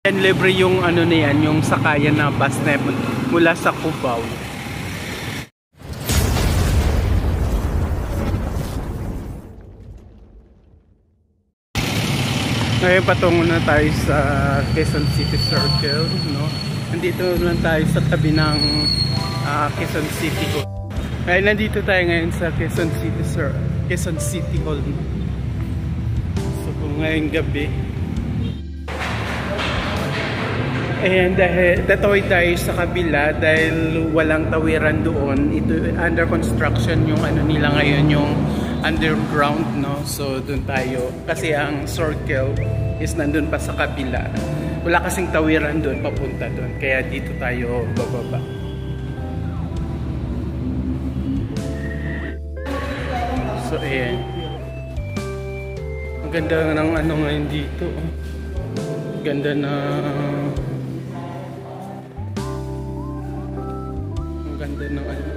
Yan, libre yung ano na yan, yung sakayan na bus na mula sa Cubao. Ngayon patungo na tayo sa Quezon City Circle, no? Nandito lang tayo sa tabi ng Quezon City Hall. Ngayon nandito tayo ngayon sa Quezon City Hall. So kung ngayong gabi, and tatawid tayo sa kabila dahil walang tawiran doon. Ito under construction yung ano nila ngayon, yung underground, no? So doon tayo kasi ang circle is nandun pa sa kabila. Wala kasing tawiran doon papunta doon, kaya dito tayo bababa. So ayan, ang ganda ng ano ngayon dito. Ganda na ganda ng ano.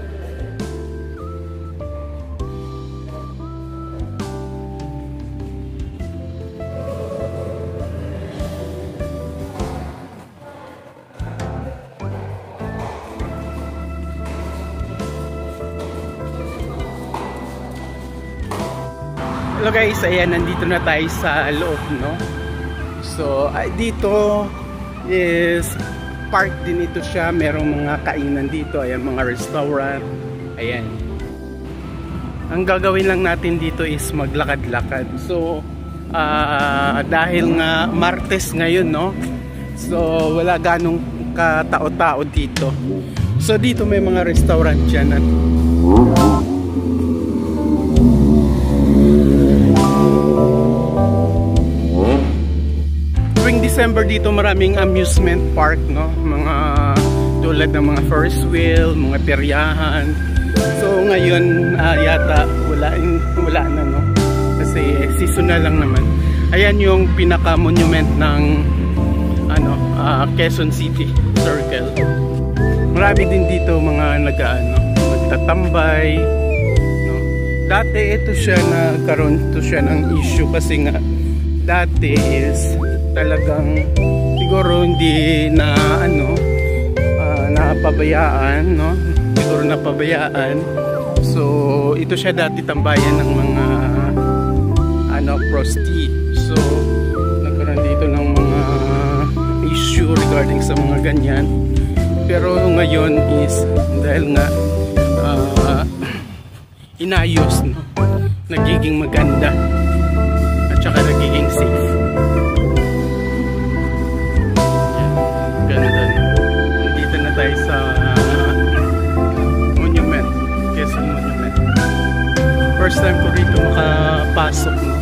Hello guys, ayan, nandito na tayo sa loob, no? So, dito is park din ito siya. Merong mga kainan dito. Ayan, mga restaurant. Ayan. Ang gagawin lang natin dito is maglakad-lakad. So, dahil nga Martes ngayon, no? So, wala ganong katao-tao dito. So, dito may mga restaurant dyan. December dito maraming amusement park, no? Mga tulad ng mga first wheel, mga peryahan. So ngayon yata wala na, no? Kasi seasonal lang naman. Ayan yung pinaka monument ng ano, Quezon City Circle. Marami din dito mga nagtatambay, no? Dati ito siya nagkaroon ng issue kasi nga dati is talagang siguro hindi na ano napabayaan, no? Siguro napabayaan. So ito siya dati tambayan ng mga ano prosti. So nagkaroon dito ng mga issue regarding sa mga ganyan. Pero ngayon is dahil nga inayos, no? Nagiging maganda at saka nagiging safe. Tayo sa monument, Quezon Monument. First time ko rito makapasok, no?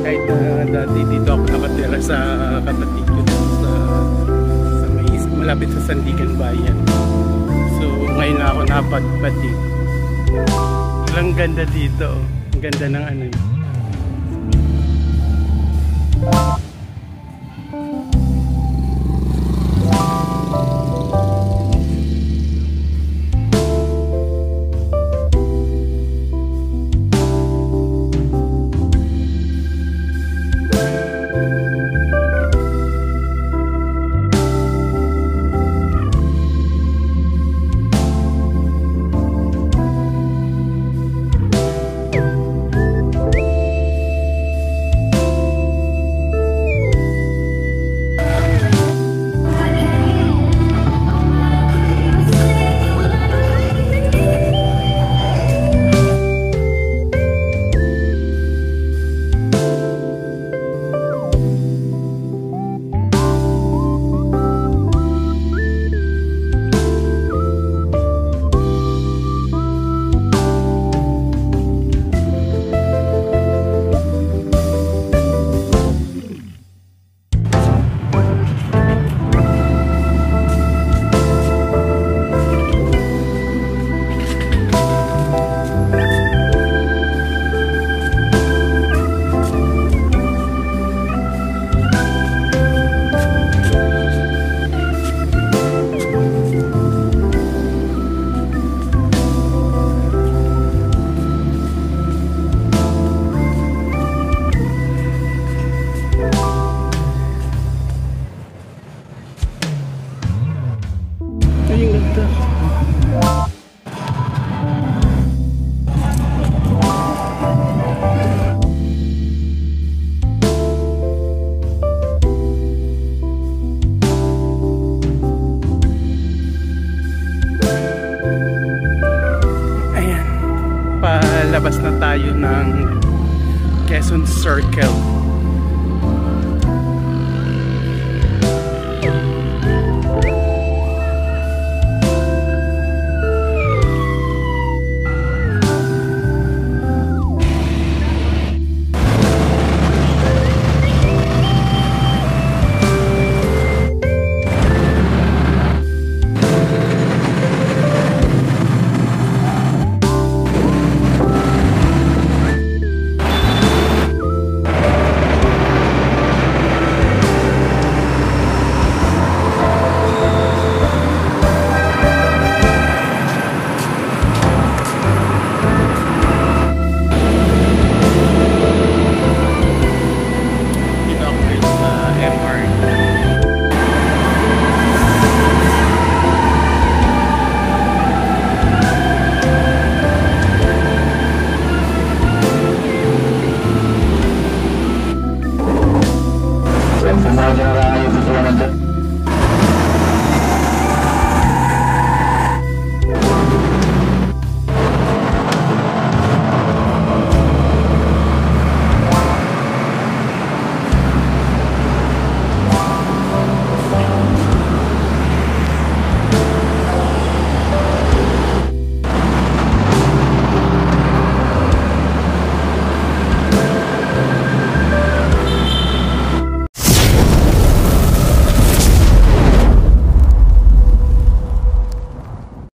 Kahit dati dito ako nakatira sa kapatid ko sa malapit sa Sandigan Bayan. So ngayon na ako napadpad dito. Walang ganda dito, ang ganda ng ano. dito. Ayan, palabas na tayo ng Quezon Circle.